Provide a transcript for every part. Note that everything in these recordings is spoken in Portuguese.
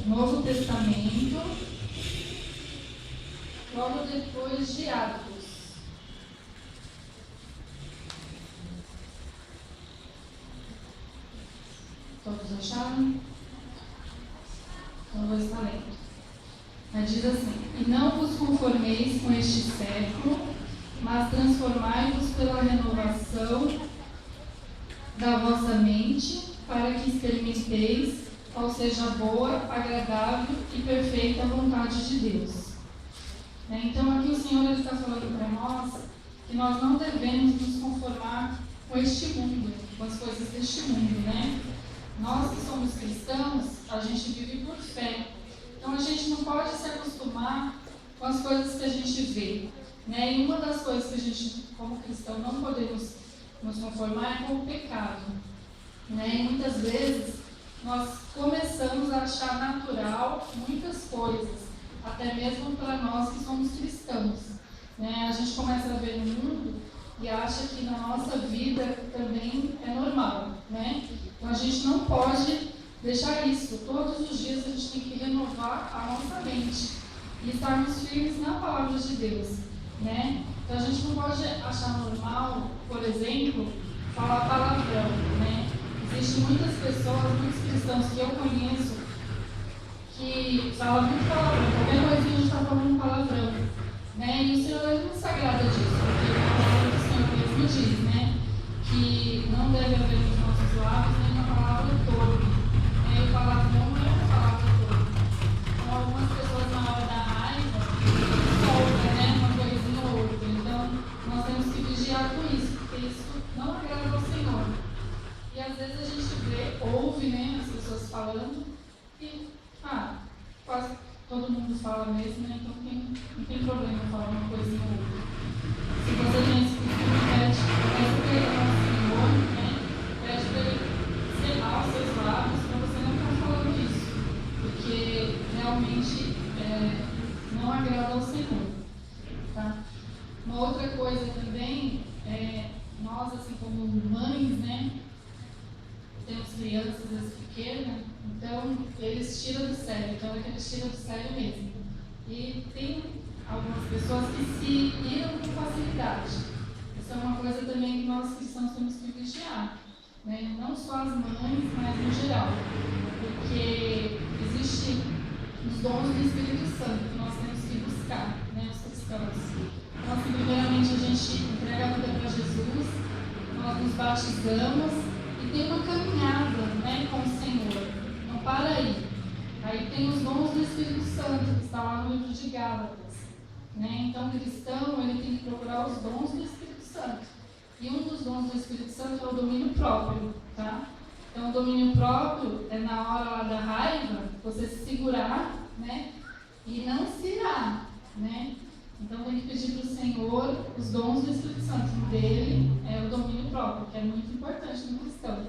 Novo Testamento, logo depois de Atos. Todos acharam? Então vou estar lendo. Mas diz assim: e não vos conformeis com este século, mas transformai-vos pela renovação da vossa mente, para que experimenteis qual seja a boa, agradável e perfeita vontade de Deus. Então aqui o Senhor está falando para nós que nós não devemos nos conformar com este mundo, com as coisas deste mundo, né? Nós que somos cristãos, a gente vive por fé. Então a gente não pode se acostumar com as coisas que a gente vê, né? E uma das coisas que a gente, como cristão, não podemos nos conformar é com o pecado, né? E muitas vezes nós começamos a achar natural muitas coisas, até mesmo para nós que somos cristãos, né? A gente começa a ver no mundo e acha que na nossa vida também é normal, né? Então a gente não pode deixar isso. Todos os dias a gente tem que renovar a nossa mente e estarmos firmes na palavra de Deus, né? Então a gente não pode achar normal, por exemplo, falar palavrão, né? Existem muitas pessoas, muitos cristãos que eu conheço que falam muito palavrão, qualquer coisinha a gente está falando palavrão, né? E o Senhor não se agrada disso, porque a palavra do Senhor mesmo diz, né? Que não deve haver nos nossos lábios nenhuma palavra torpe. E o palavrão não é uma palavra torpe. Então, algumas pessoas na hora da raiva soltam, né? Uma coisinha ou outra. Então, nós temos que vigiar com isso, porque isso não agrada ao Senhor. E às vezes a gente vê, ouve, né? As pessoas falando e, quase todo mundo fala mesmo, né? Então não tem problema falar uma coisinha ou outra. Se você tem esse costume, pede perdão ao Senhor, né? Pede para Ele selar os seus lábios para você não estar falando isso, porque realmente não agrada ao Senhor, tá? Uma outra coisa também, nós assim como mães, né? Temos crianças às vezes pequenas, então eles tiram do sério, então é que eles tiram do sério mesmo. E tem algumas pessoas que se iram com facilidade. Isso é uma coisa também que nós cristãos temos que vigiar, né? Não só as mães, mas no geral. Porque existem os dons do Espírito Santo que nós temos que buscar, né? Os cristãos. Então, assim, primeiramente a gente entrega a vida para Jesus, nós nos batizamos e tem uma caminhada, né, com o Senhor. Não para aí. Aí tem os dons do Espírito Santo, que está lá no livro de Gálatas, né? Então, o cristão, ele tem que procurar os dons do Espírito Santo. E um dos dons do Espírito Santo é o domínio próprio, tá? Então, o domínio próprio é na hora lá da raiva, você se segurar, né? E não se irar, né? Então, tem que pedir para o Senhor os dons do Espírito Santo. Um dele é o domínio próprio, que é muito importante no cristão.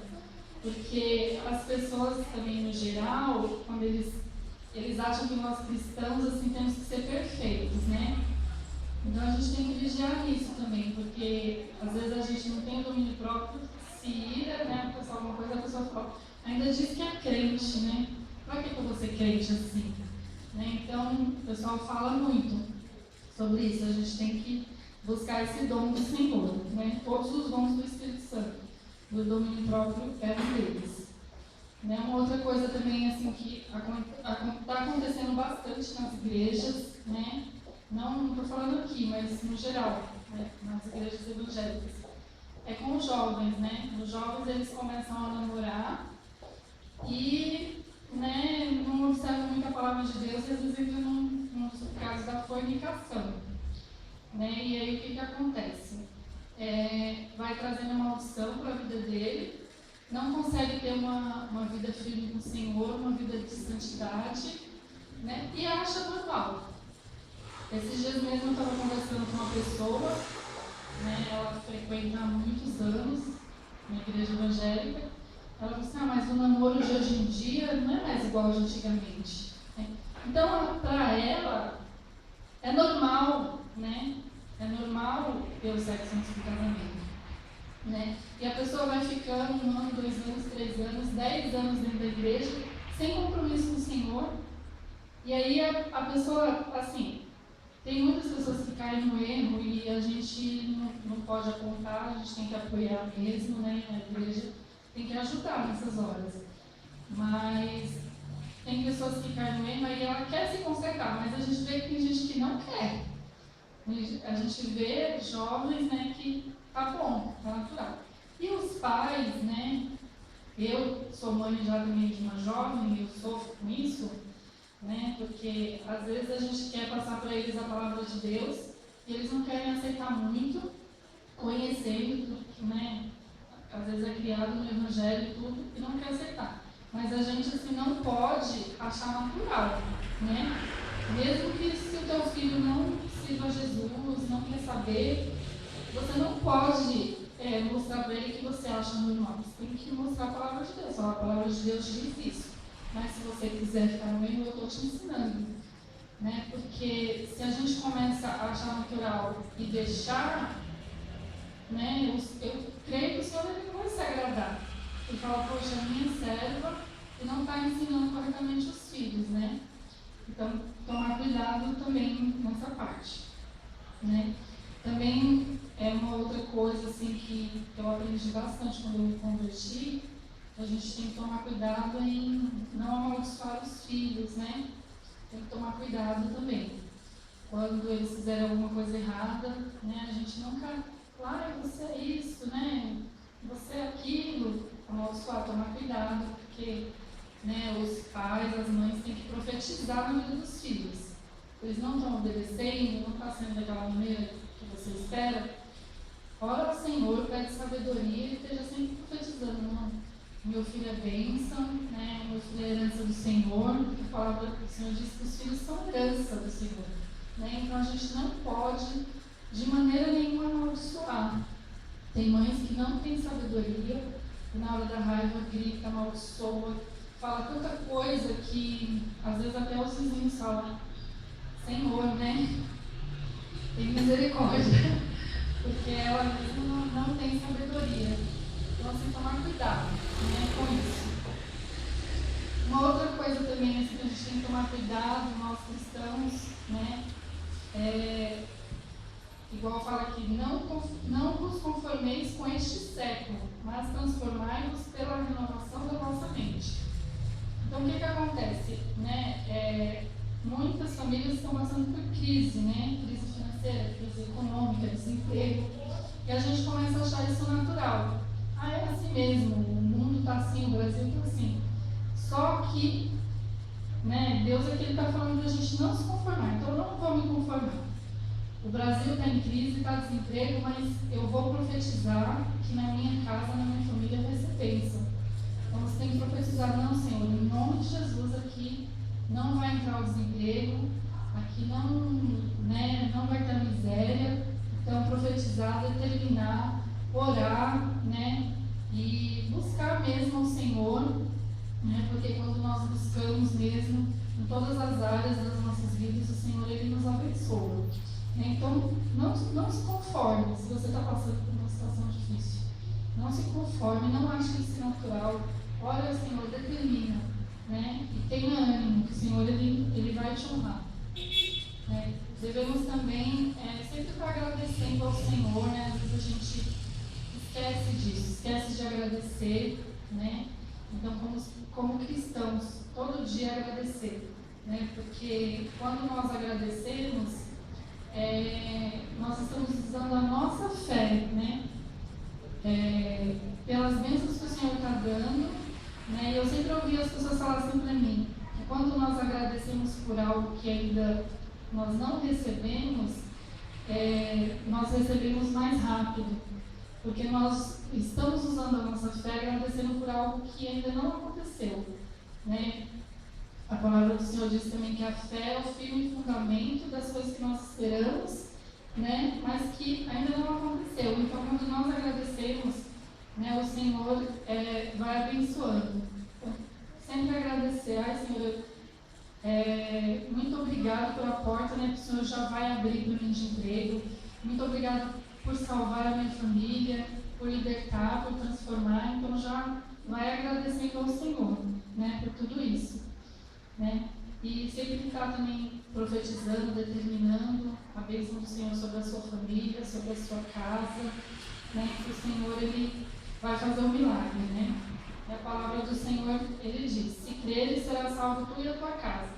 Porque as pessoas também, no geral, quando eles acham que nós cristãos, assim, temos que ser perfeitos, né? Então, a gente tem que vigiar nisso também, porque às vezes a gente não tem o domínio próprio, se ira, né? A pessoa, alguma coisa, a pessoa fala, ainda diz que é crente, né? Para que eu vou ser crente assim? Né? Então, o pessoal fala muito sobre isso. A gente tem que buscar esse dom do Senhor, né? Todos os dons do Espírito Santo, do domínio próprio é um deles, né? Uma outra coisa também assim que está acontecendo bastante nas igrejas, né? Não estou falando aqui, mas no geral, né? Nas igrejas evangélicas, é com os jovens, né? Os jovens, eles começam a namorar e, né, não observam muito a palavra de Deus e às vezes entram no caso da fornicação, né? E aí o que acontece? Vai trazendo maldição para a vida dele, não consegue ter uma vida firme com o Senhor, uma vida de santidade, né? E acha normal. Esses dias mesmo eu estava conversando com uma pessoa, né? Ela frequenta há muitos anos na igreja evangélica. Ela falou assim, mas o namoro de hoje em dia não é mais igual de antigamente, né? Então, para ela, é normal, né? É normal ter o sexo antes do casamento, né? E a pessoa vai ficando 1 ano, 2 anos, 3 anos, 10 anos dentro da igreja, sem compromisso com o Senhor, E aí a pessoa, assim, tem muitas pessoas que caem no erro e a gente não pode apontar, a gente tem que apoiar mesmo, né? A igreja tem que ajudar nessas horas. Mas tem pessoas que caem no erro e ela quer se consertar, mas a gente vê que tem gente que não quer. A gente vê jovens, né, que tá bom, tá natural. E os pais, né? Eu sou mãe já também de uma jovem e eu sofro com isso, né? Porque às vezes a gente quer passar para eles a palavra de Deus e eles não querem aceitar muito, conhecendo tudo que, né? Às vezes é criado no Evangelho e tudo e não quer aceitar. Mas a gente assim não pode achar natural, né? Mesmo que se o teu filho não sirva a Jesus, não quer saber, você não pode mostrar para ele que você acha normal. Você tem que mostrar a palavra de Deus. A palavra de Deus diz isso. Mas se você quiser ficar no meio, eu estou te ensinando. Né? Porque se a gente começa a achar natural e deixar, né, eu creio que o Senhor ele não vai se agradar. Ele fala, poxa, minha serva e não está ensinando corretamente os filhos, né? Então, tomar cuidado também nessa parte, né? Também é uma outra coisa assim que eu aprendi bastante quando eu me converti, a gente tem que tomar cuidado em não amaldiçoar os filhos, né? Tem que tomar cuidado também. Quando eles fizerem alguma coisa errada, né? A gente nunca, você é isso, né? Você é aquilo, amaldiçoar, tomar cuidado, porque, né, os pais, as mães têm que profetizar na vida dos filhos. Eles não estão obedecendo, não está sendo daquela maneira que você espera. Ora ao Senhor, pede sabedoria e esteja sempre profetizando. Não, meu filho é bênção, né? Meu filho é herança do Senhor. A palavra do Senhor diz que os filhos são herança do Senhor. Né? Então a gente não pode, de maneira nenhuma, amaldiçoar. Tem mães que não têm sabedoria, e na hora da raiva grita, amaldiçoa, fala tanta coisa que às vezes até os vizinhos falam, Senhor, né? Tem misericórdia, porque ela mesma não tem sabedoria. Então, assim, tomar cuidado, né, com isso. Uma outra coisa também assim, que a gente tem que tomar cuidado, nós cristãos, né? Igual fala aqui, não vos conformeis com este século, mas transformai-vos pela renovação da vossa mente. Então, o que acontece? Né? Muitas famílias estão passando por crise, né? Crise financeira, crise econômica, desemprego. E a gente começa a achar isso natural. Ah, é assim mesmo, o mundo está assim, o Brasil está assim. Só que, né, Deus aqui está falando para a gente não se conformar. Então, eu não vou me conformar. O Brasil está em crise, está desemprego, mas eu vou profetizar que na minha casa, na minha família vai ser bênção. Então você tem que profetizar, não, Senhor, em nome de Jesus aqui não vai entrar o desemprego, aqui não, né, não vai ter miséria. Então profetizar, determinar, orar, né, e buscar mesmo o Senhor, né, porque quando nós buscamos mesmo em todas as áreas das nossas vidas, o Senhor ele nos abençoa. Então, não se conforme se você está passando por uma situação difícil. Não se conforme, não ache isso natural. Ora, o Senhor determina, né? E tenha ânimo, que o Senhor ele vai te honrar. Né? Devemos também sempre estar agradecendo ao Senhor, né? Às vezes a gente esquece disso, esquece de agradecer, né? Então, como cristãos, todo dia agradecer, né? Porque quando nós agradecemos, nós estamos usando a nossa fé, né? Pelas bênçãos que o Senhor está dando, né? E eu sempre ouvi as pessoas falar assim para mim, que quando nós agradecemos por algo que ainda nós não recebemos, nós recebemos mais rápido, porque nós estamos usando a nossa fé agradecendo por algo que ainda não aconteceu, né? A palavra do Senhor diz também que a fé é o firme fundamento das coisas que nós esperamos, né? Mas que ainda não aconteceu. Então, quando nós agradecemos, né, o Senhor vai abençoando. Então, sempre agradecer. Ai, Senhor, muito obrigado pela porta, né, que o Senhor já vai abrir para mim de emprego. Muito obrigado por salvar a minha família, por libertar, por transformar. Então, já vai agradecendo ao Senhor, né, por tudo isso. Né? E sempre que está também profetizando, determinando a bênção do Senhor sobre a sua família, sobre a sua casa, né? Que o Senhor ele vai fazer um milagre, né? E a palavra do Senhor, ele diz: se creres, será salvo tu e a tua casa.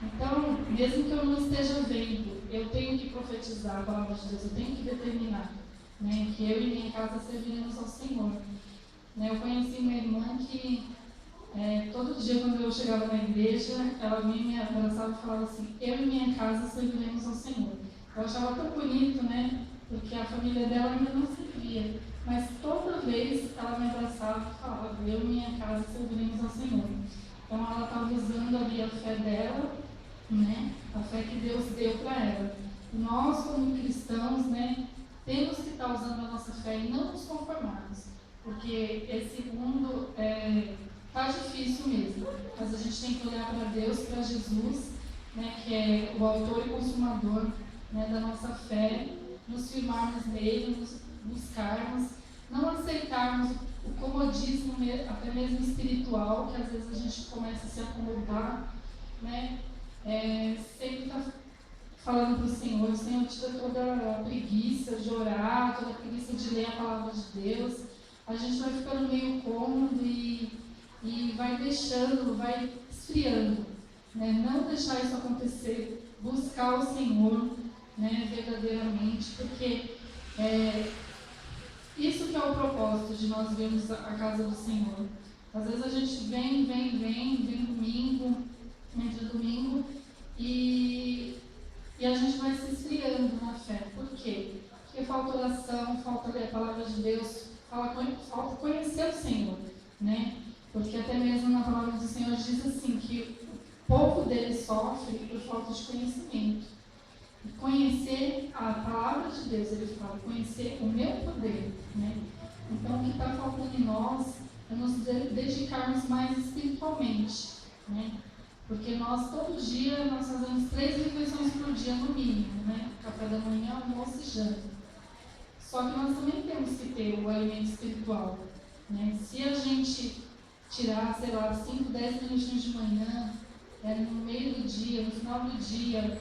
Então, mesmo que eu não esteja vendo, eu tenho que profetizar a palavra de Deus, eu tenho que determinar, né? Que eu e minha casa serviremos ao Senhor. Né? Eu conheci uma irmã que todo dia quando eu chegava na igreja, ela me abraçava e falava assim: eu e minha casa serviremos ao Senhor. Eu achava tão bonito, né? Porque a família dela ainda não servia. Mas toda vez ela me abraçava e falava: eu e minha casa serviremos ao Senhor. Então ela estava usando ali a fé dela, né? A fé que Deus deu para ela. Nós, como cristãos, né, temos que estar usando a nossa fé e não nos conformarmos. Porque esse mundo está difícil mesmo. Mas a gente tem que olhar para Deus, para Jesus, né, que é o autor e consumador, né, da nossa fé, nos firmarmos nele, nos buscarmos, não aceitarmos o comodismo, até mesmo espiritual, que às vezes a gente começa a se acomodar, né? Sempre está falando para o Senhor: Senhor, tira toda a preguiça de orar, toda a preguiça de ler a palavra de Deus. A gente vai ficando meio cômodo e vai deixando, vai esfriando, né? Não deixar isso acontecer, buscar o Senhor, né, verdadeiramente, porque isso que é o propósito de nós vermos a casa do Senhor. Às vezes a gente vem domingo, entre domingo, e a gente vai se esfriando na fé. Por quê? Porque falta oração, falta ler a palavra de Deus, falta conhecer o Senhor, né? Porque até mesmo na palavra do Senhor diz assim, que o povo dele sofre por falta de conhecimento. Conhecer a palavra de Deus, ele fala, conhecer o meu poder, né? Então, o que está faltando em nós é nos dedicarmos mais espiritualmente, né? Porque nós, todo dia, nós fazemos 3 refeições por dia, no mínimo, né? Café da manhã, almoço e janta. Só que nós também temos que ter o alimento espiritual, né? Se a gente tirar, sei lá, 5, 10 minutinhos de manhã, no meio do dia, no final do dia,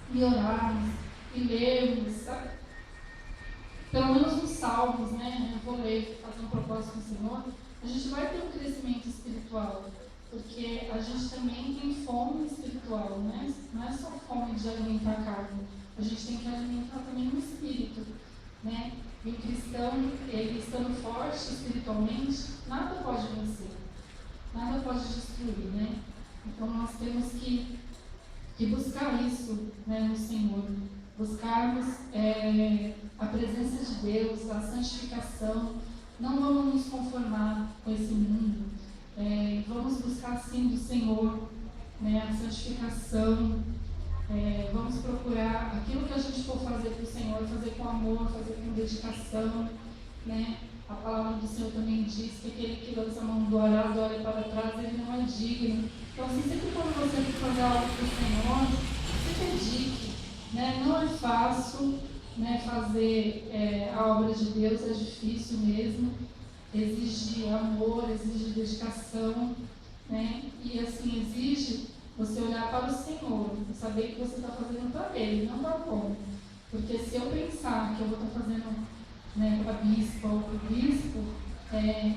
e orarmos, e lermos, sabe? Pelo menos nos salmos, né? Eu vou ler, fazer um propósito com o Senhor. A gente vai ter um crescimento espiritual, porque a gente também tem fome espiritual, né? Não é só fome de alimentar a carne, a gente tem que alimentar também o espírito, né? E o cristão, ele estando forte espiritualmente, nada pode vencer, nada pode destruir, né? Então nós temos que buscar isso, né, no Senhor, buscarmos a presença de Deus, a santificação. Não vamos nos conformar com esse mundo, vamos buscar sim do Senhor, né, a santificação. Vamos procurar aquilo que a gente for fazer para o Senhor, fazer com amor, fazer com dedicação, né? A palavra do Senhor também diz que aquele que lança a mão do arado olha para trás, ele não é digno. Então, assim, sempre quando você for fazer algo para o Senhor, se dedique, né? Não é fácil, né, fazer a obra de Deus, é difícil mesmo, exige amor, exige dedicação, né? E assim, exige você olhar para o Senhor e saber que você está fazendo para Ele, não para o povo. Porque se eu pensar que eu vou estar fazendo, né, para a bispa ou para o bispo,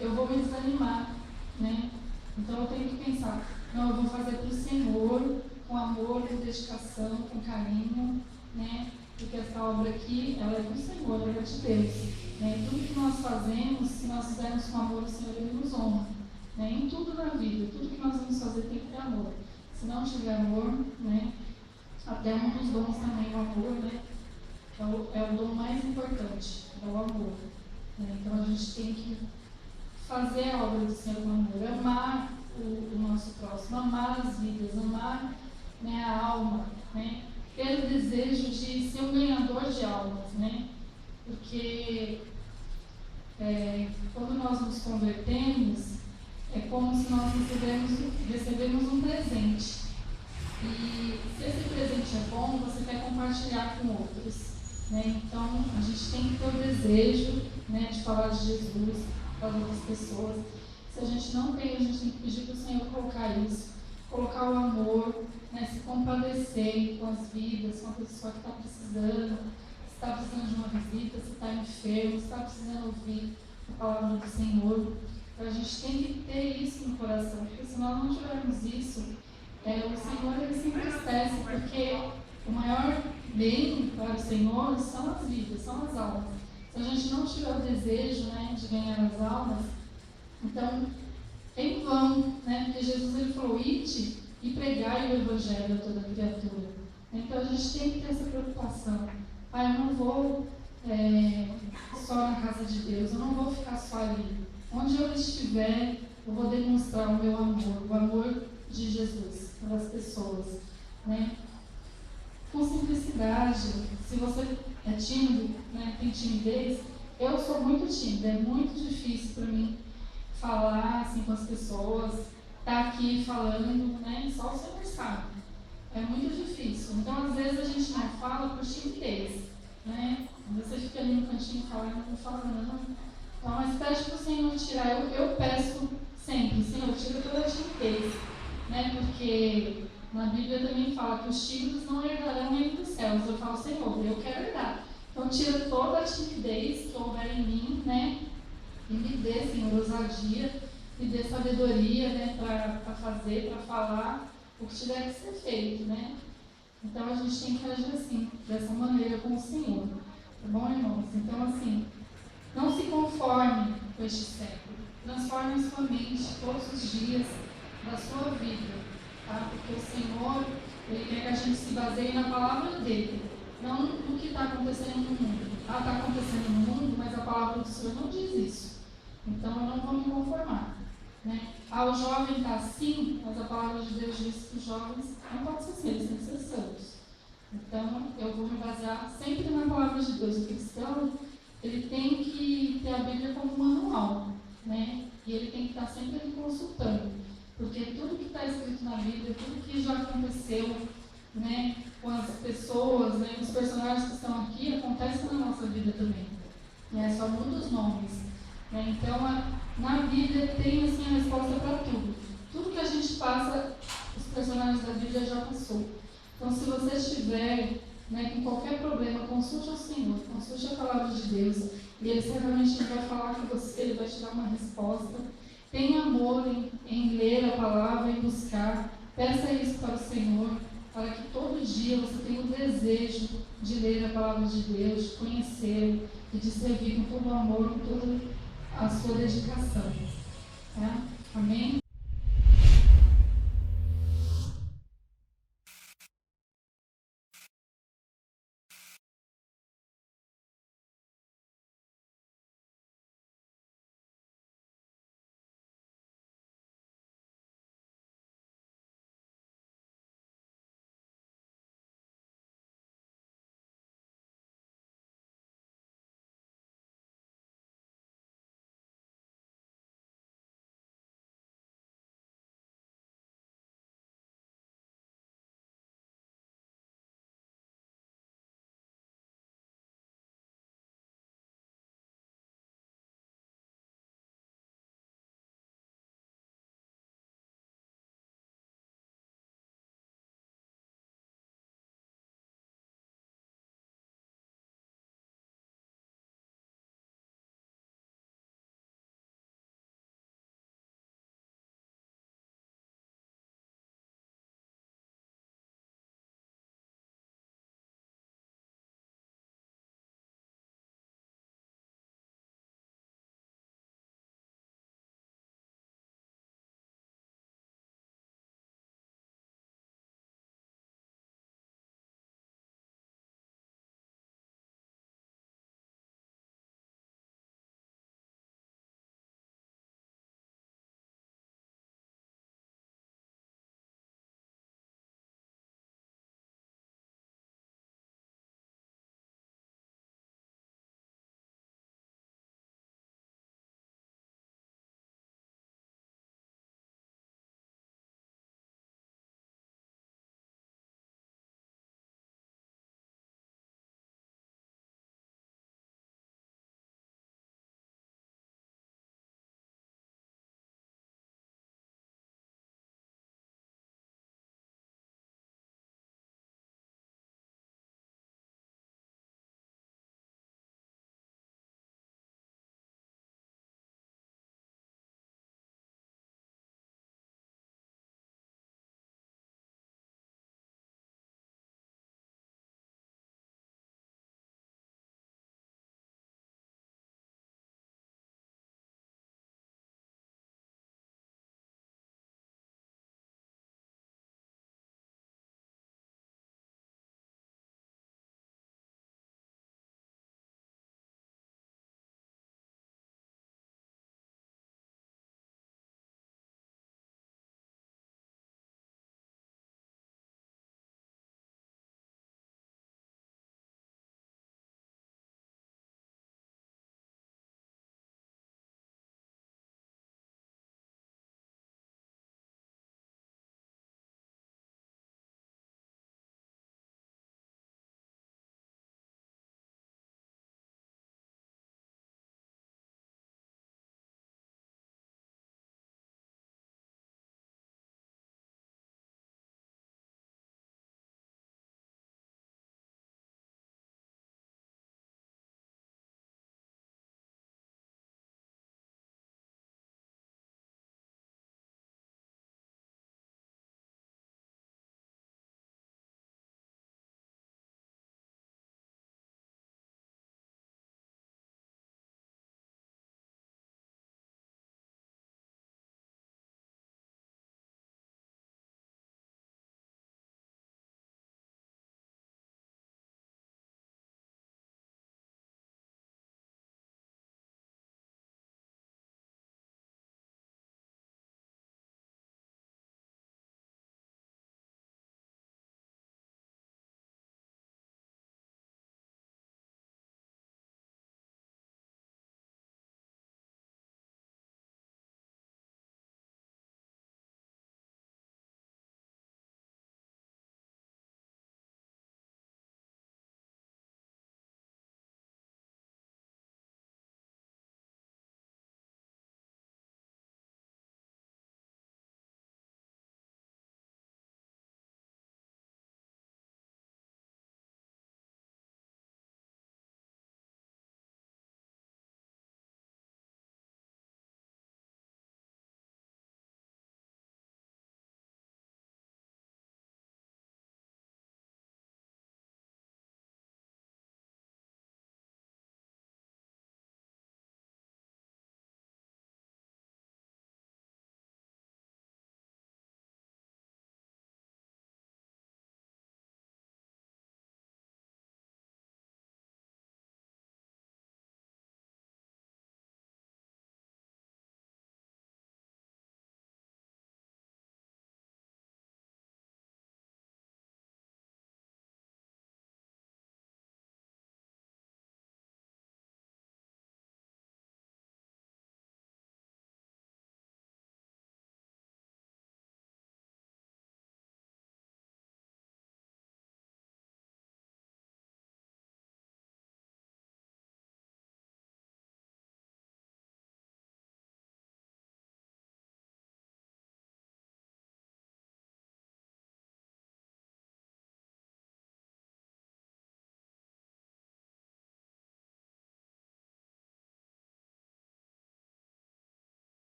eu vou me desanimar, né? Então eu tenho que pensar: não, eu vou fazer para o Senhor, com amor, com dedicação, com carinho, né? Porque essa obra aqui, ela é do Senhor, ela é de Deus, né? Tudo que nós fazemos, se nós fizermos com amor, o Senhor, Ele nos honra, né? Em tudo na vida, tudo que nós vamos fazer tem que ter amor. Se não tiver amor, né? Até um dos dons também, o amor, né? É o dom mais importante, é o amor, né? Então a gente tem que fazer a obra do Senhor com amor, amar o nosso próximo, amar as vidas, amar, né, a alma, né? Ter o desejo de ser um ganhador de almas, né? Porque quando nós nos convertemos, é como se nós recebemos um presente. E se esse presente é bom, você quer compartilhar com outros, né? Então, a gente tem que ter o desejo, né, de falar de Jesus para outras pessoas. Se a gente não tem, a gente tem que pedir para o Senhor colocar isso, colocar o amor, né, se compadecer com as vidas, com a pessoa que está precisando, se está precisando de uma visita, se está enfermo, se está precisando ouvir a palavra do Senhor. Então a gente tem que ter isso no coração, porque se nós não tivermos isso, o Senhor ele se entristece, porque o maior bem para o Senhor são as vidas, são as almas. Se a gente não tiver o desejo, né, de ganhar as almas, então em vão, né, porque Jesus ele falou, ide e pregai o Evangelho a toda criatura. Então a gente tem que ter essa preocupação. Eu não vou só na casa de Deus, eu não vou ficar só ali. Onde eu estiver, eu vou demonstrar o meu amor, o amor de Jesus pelas pessoas, né? Com simplicidade. Se você é tímido, né, tem timidez, eu sou muito tímida, é muito difícil para mim falar assim com as pessoas, estar aqui falando, né, só o Senhor sabe. É muito difícil. Então, às vezes, a gente não fala por timidez, né? Você fica ali no cantinho falando, não fala não. Então, mas pede para o Senhor tirar. Eu peço sempre, Senhor, tira toda a timidez, né? Porque na Bíblia também fala que os tímidos não herdarão o reino dos céus. Eu falo, Senhor, eu quero herdar. Então, tira toda a timidez que houver em mim, né? E me dê, Senhor, ousadia, me dê sabedoria, né? Para fazer, para falar o que tiver que ser feito, né? Então, a gente tem que agir assim, dessa maneira com o Senhor. Tá bom, irmãos? Então, assim, não se conforme com este século. Transforme a sua mente todos os dias da sua vida, tá? Porque o Senhor, Ele quer que a gente se baseie na palavra dEle, não no que está acontecendo no mundo. Está acontecendo no mundo, mas a palavra do Senhor não diz isso. Então, eu não vou me conformar, né? O jovem está assim, mas a palavra de Deus diz que os jovens não podem ser assim, eles têm que ser santos. Então, eu vou me basear sempre na palavra de Deus. O cristão, ele tem que ter a Bíblia como manual, né? E ele tem que estar sempre ali consultando, porque tudo que está escrito na Bíblia, tudo que já aconteceu, né, com as pessoas, né, os personagens que estão aqui, acontece na nossa vida também. Só muda os nomes, né? Então, na Bíblia tem assim, a resposta para tudo. Tudo que a gente passa, os personagens da Bíblia já passou. Então, se você estiver, né, com qualquer problema, consulte ao Senhor, consulte a palavra de Deus, e Ele certamente vai falar com você, Ele vai te dar uma resposta. Tenha amor em ler a palavra e buscar. Peça isso para o Senhor, para que todo dia você tenha o desejo de ler a palavra de Deus, de conhecê-lo e de servir com todo o amor, com toda a sua dedicação. Tá? Amém?